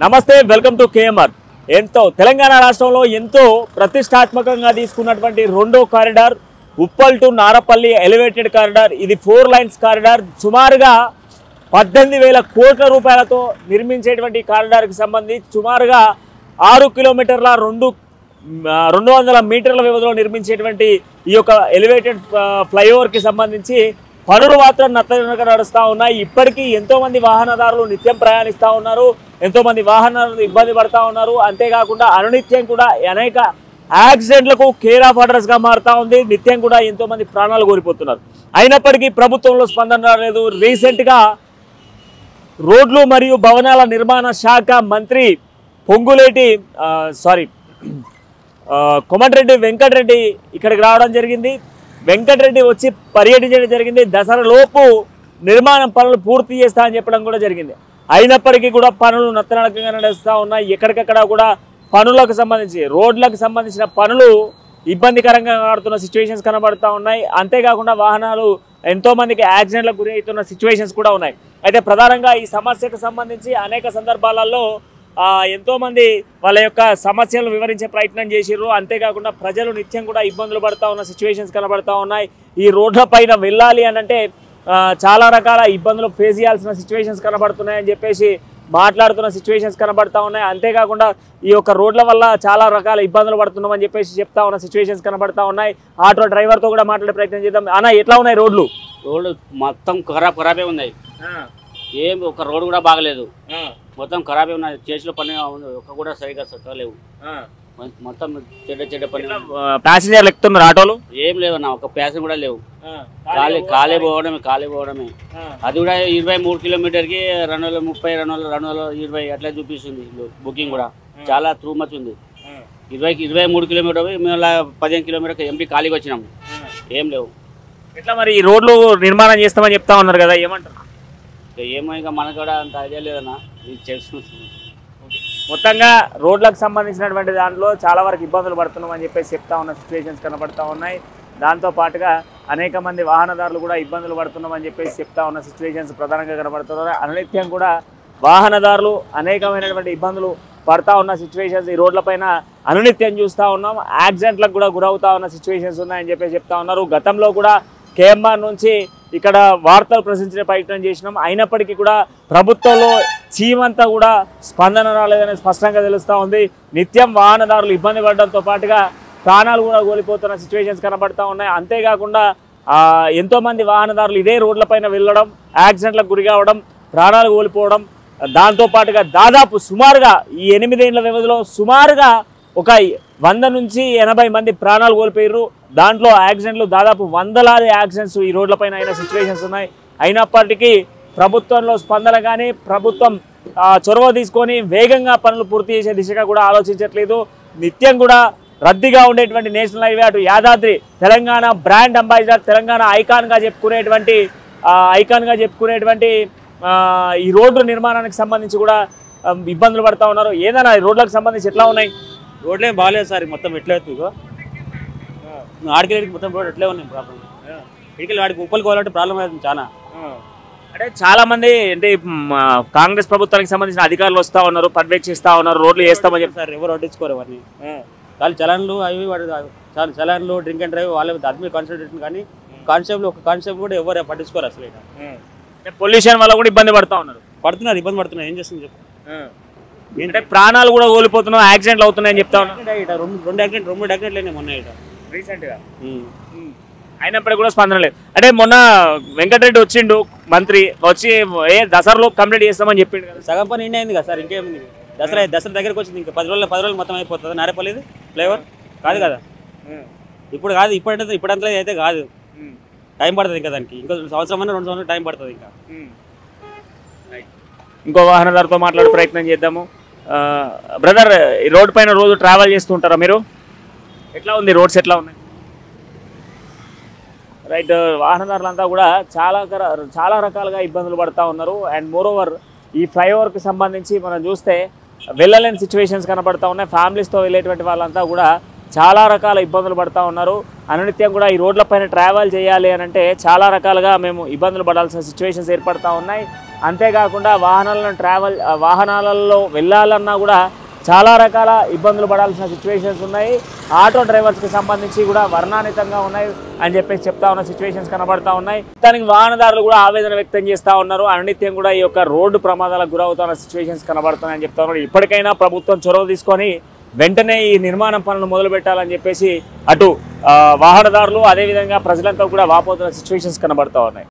నమస్తే, welcome to KMR. Telangana రాష్ట్రంలో ఎంతో ప్రతిష్టాత్మకంగా తీసుకున్నటువంటి రెండో corridor Uppal to Narapally elevated corridor. ఇది 4 లైన్స్ కారిడార్. సుమారుగా 18,000 కోట్ల రూపాయలతో నిర్మించేటువంటి కారిడార్కి సంబంధించి సుమారుగా 6 కిలోమీటర్ల 200 మీటర్ల వ్యవధిలో నిర్మించేటువంటి ఈ యొక్క ఎలివేటెడ్ ఫ్లైఓవర్కి సంబంధించి పనులు మాత్రం నత్తనడక నడుస్తూ ఉన్నాయి. ఇప్పటికీ ఎంతోమంది వాహనదారులు నిత్యం ప్రయాణిస్తూ ఉన్నారు, ఎంతోమంది వాహనదారులు ఇబ్బంది పడుతూ ఉన్నారు. అంతేకాకుండా అనునిత్యం కూడా అనేక యాక్సిడెంట్లకు కేర్ ఆఫ్ అడ్రస్గా మారుతూ ఉంది. నిత్యం కూడా ఎంతోమంది ప్రాణాలు కోల్పోతున్నారు. అయినప్పటికీ ప్రభుత్వంలో స్పందన రాలేదు. రీసెంట్గా రోడ్లు మరియు భవనాల నిర్మాణ శాఖ మంత్రి కోమటిరెడ్డి వెంకటరెడ్డి ఇక్కడికి రావడం జరిగింది. వెంకటరెడ్డి వచ్చి పర్యటించడం జరిగింది. దసరా లోపు నిర్మాణం పనులు పూర్తి చేస్తా అని చెప్పడం కూడా జరిగింది. అయినప్పటికీ కూడా పనులు నత్తనడకంగా నడుస్తూ ఉన్నాయి. ఎక్కడికక్కడ కూడా పనులకు సంబంధించి రోడ్లకు సంబంధించిన పనులు ఇబ్బందికరంగా మారుతున్న సిచ్యువేషన్స్ కనబడుతూ ఉన్నాయి. అంతేకాకుండా వాహనాలు ఎంతోమందికి యాక్సిడెంట్లకు గురి అవుతున్న సిచ్యువేషన్స్ కూడా ఉన్నాయి. అయితే ప్రధానంగా ఈ సమస్యకు సంబంధించి అనేక సందర్భాలలో ఎంతోమంది వాళ్ళ యొక్క సమస్యలను వివరించే ప్రయత్నం చేసిర్రు. అంతేకాకుండా ప్రజలు నిత్యం కూడా ఇబ్బందులు పడుతూ ఉన్న సిచ్యువేషన్స్ కనబడుతూ ఉన్నాయి. ఈ రోడ్ల పైన వెళ్ళాలి అనంటే చాలా రకాల ఇబ్బందులు ఫేస్ చేయాల్సిన సిచ్యువేషన్స్ కనబడుతున్నాయని చెప్పేసి మాట్లాడుతున్న సిచ్యువేషన్స్ కనబడుతూ ఉన్నాయి. అంతేకాకుండా ఈ యొక్క రోడ్ల వల్ల చాలా రకాల ఇబ్బందులు పడుతున్నామని చెప్పేసి చెప్తా ఉన్న సిచ్యువేషన్స్ కనబడుతూ ఉన్నాయి. ఆటో డ్రైవర్తో కూడా మాట్లాడే ప్రయత్నం చేద్దాం. అన్న, ఎట్లా ఉన్నాయి రోడ్లు? రోడ్లు మొత్తం ఖరాబే ఉన్నాయి. ఏం ఒక రోడ్డు కూడా బాగలేదు, మొత్తం ఖరాబే ఉన్నాయి. చేసిన పని ఒక్క కూడా సరిగా లేవు, మొత్తం చెడ్డ పని. ప్యాసింజర్లు ఎక్కుతున్నారు ఆటోలు? ఏం లేవన్నా, ఒక ప్యాసింజర్ కూడా లేవు. ఖాళీ పోవడమే. అది కూడా 23 కిలోమీటర్కి 230, 220 అట్లా చూపిస్తుంది బుకింగ్ కూడా. చాలా టూ మచ్ ఉంది. 23 కిలోమీటర్ మేము 15 కిలోమీటర్ ఎంపీ ఖాళీకి వచ్చినాము, ఏం లేవు. ఎట్లా మరి ఈ రోడ్లు నిర్మాణం చేస్తామని చెప్తా ఉన్నారు కదా, ఏమంటారు? ఏమో ఇంకా మనకు కూడా అంత ఐడియా లేదన్నా, ఇది తెలుసుకుంటుంది. మొత్తంగా రోడ్లకు సంబంధించినటువంటి దాంట్లో చాలా వరకు ఇబ్బందులు పడుతున్నామని చెప్పేసి చెప్తా ఉన్న సిచ్యువేషన్స్ కనబడుతూ ఉన్నాయి. దాంతో పాటుగా అనేక మంది వాహనదారులు కూడా ఇబ్బందులు పడుతున్నామని చెప్పేసి చెప్తా ఉన్న సిచ్యువేషన్స్ ప్రధానంగా కనబడుతున్నాయి. అనునిత్యం కూడా వాహనదారులు అనేకమైనటువంటి ఇబ్బందులు పడతా ఉన్న సిచ్యువేషన్స్ ఈ రోడ్లపైన అనునిత్యం చూస్తూ ఉన్నాం. యాక్సిడెంట్లకు కూడా గురవుతా ఉన్న సిచ్యువేషన్స్ ఉన్నాయని చెప్పేసి చెప్తా ఉన్నారు. గతంలో కూడా కేఎంఆర్ నుంచి ఇక్కడ వార్తలు ప్రశ్నించే ప్రయత్నం చేసినాం. అయినప్పటికీ కూడా ప్రభుత్వంలో చీమంతా కూడా స్పందన రాలేదని స్పష్టంగా తెలుస్తూ ఉంది. నిత్యం వాహనదారులు ఇబ్బంది పడడంతో పాటుగా ప్రాణాలు కూడా కోల్పోతున్న సిచ్యువేషన్స్ కనబడుతూ ఉన్నాయి. అంతేకాకుండా ఎంతోమంది వాహనదారులు ఇదే రోడ్లపైన వెళ్ళడం, యాక్సిడెంట్లకు గురి కావడం, ప్రాణాలు కోల్పోవడం, దాంతోపాటుగా దాదాపు సుమారుగా ఈ 8 ఏళ్ల వ్యవధిలో సుమారుగా ఒక 100 నుంచి 80 మంది ప్రాణాలు కోల్పోయారు. దాంట్లో యాక్సిడెంట్లు దాదాపు 100లాది యాక్సిడెంట్స్ ఈ రోడ్లపైన అయిన సిచ్యువేషన్స్ ఉన్నాయి. అయినప్పటికీ ప్రభుత్వంలో స్పందన కానీ ప్రభుత్వం చొరవ తీసుకొని వేగంగా పనులు పూర్తి చేసే దిశగా కూడా ఆలోచించట్లేదు. నిత్యం కూడా రద్దీగా ఉండేటువంటి నేషనల్ హైవే అటు యాదాద్రి తెలంగాణ బ్రాండ్ అంబాసిడర్, తెలంగాణ ఐకాన్గా చెప్పుకునేటువంటి ఈ రోడ్డు నిర్మాణానికి సంబంధించి కూడా ఇబ్బందులు పడుతూ ఉన్నారు. ఏదైనా రోడ్లకు సంబంధించి ఎట్లా ఉన్నాయి? రోడ్లు ఏం బాగాలేదు సార్, మొత్తం ఎట్లా అవుతుందో ఆడికి మొత్తం రోడ్ ఎట్లే ఉన్నాయి. ప్రాబ్లం ఇడికి వాడికి ఉప్పలు కోవాలంటే ప్రాబ్లం అవుతుంది చాలా. అంటే చాలా మంది అంటే కాంగ్రెస్ ప్రభుత్వానికి సంబంధించిన అధికారులు వస్తూ ఉన్నారు, పర్యవేక్షిస్తూ ఉన్నారు, రోడ్లు వేస్తామని చెప్పి సార్ ఎవరు పట్టించుకోరు అవన్నీ. వాళ్ళు చలాన్లు అవి చాలా చలాన్లు డ్రింక్ అండ్ డ్రైవ్ వాళ్ళ అడ్మిట్ కాన్సన్ట్రేషన్, కానీ ఒక కానిస్టేబుల్ కూడా ఎవరు పట్టించుకోరు అసలు. ఇక్కడ పొల్యూషన్ వల్ల కూడా ఇబ్బంది పడుతున్నారు. ఏం చేస్తుంది చెప్పు. అంటే ప్రాణాలు కూడా కోల్పోతున్నాం, యాక్సిడెంట్లు అవుతున్నాయని చెప్తా ఉన్నారు. రెండు యాక్సిడెంట్లు అయినాయి మొన్న రీసెంట్గా. అయినప్పటికీ కూడా స్పందన లేదు. అంటే మొన్న వెంకటరెడ్డి వచ్చిండు మంత్రి, వచ్చి దసరాలో కంప్లీట్ చేస్తామని చెప్పిండు కదా. సగం పని ఇండి అయింది కదా సార్, ఇంకేముంది. దసరా దగ్గరకు వచ్చింది, ఇంకా 10 రోజులు మొత్తం అయిపోతుంది. నారేపల్లిది ఫ్లేవర్ కాదు కదా, ఇప్పుడంతా అయితే కాదు, టైం పడుతుంది ఇంకా దానికి. ఇంకో 1 సంవత్సరం 2 సంవత్సరాలు టైం పడుతుంది. ఇంకా ఇంకో వాహనదారుతో మాట్లాడే ప్రయత్నం చేద్దాము. బ్రదర్, ఈ రోడ్ పైన రోజు ట్రావెల్ చేస్తుంటారా మీరు? ఎట్లా ఉంది రోడ్స్, ఎట్లా ఉన్నాయి? రైట్, వాహనదారులంతా కూడా చాలా రకాలుగా ఇబ్బందులు పడుతూ ఉన్నారు. అండ్ మోరోవర్ ఈ ఫ్లైఓవర్కి సంబంధించి మనం చూస్తే వెళ్ళలేని సిచ్యువేషన్స్ కనబడుతూ ఉన్నాయి. ఫ్యామిలీస్తో వెళ్ళేటువంటి వాళ్ళంతా కూడా చాలా రకాల ఇబ్బందులు పడుతూ ఉన్నారు. అనునిత్యం కూడా ఈ రోడ్లపైన ట్రావెల్ చేయాలి అని అంటే చాలా రకాలుగా మేము ఇబ్బందులు పడాల్సిన సిచ్యువేషన్స్ ఏర్పడుతూ ఉన్నాయి. అంతేకాకుండా వాహనాలలో వెళ్ళాలన్నా కూడా చాలా రకాల ఇబ్బందులు పడాల్సిన సిచ్యువేషన్స్ ఉన్నాయి. ఆటో డ్రైవర్స్కి సంబంధించి కూడా వర్ణాతీతంగా ఉన్నాయి అని చెప్పేసి చెప్తా ఉన్న సిచ్యువేషన్స్ కనబడతా ఉన్నాయి. దానికి వాహనదారులు కూడా ఆవేదన వ్యక్తం చేస్తూ ఉన్నారు. అనునిత్యం కూడా ఈ యొక్క రోడ్డు ప్రమాదాలకు గురవుతున్న సిచ్యువేషన్స్ కనబడుతున్నాయని చెప్తా ఉన్నారు. ఇప్పటికైనా ప్రభుత్వం చొరవ తీసుకొని వెంటనే ఈ నిర్మాణం పనులు మొదలు పెట్టాలని చెప్పేసి అటు వాహనదారులు అదేవిధంగా ప్రజలంతా కూడా వాపోతున్న సిచ్యువేషన్స్ కనబడతా ఉన్నాయి.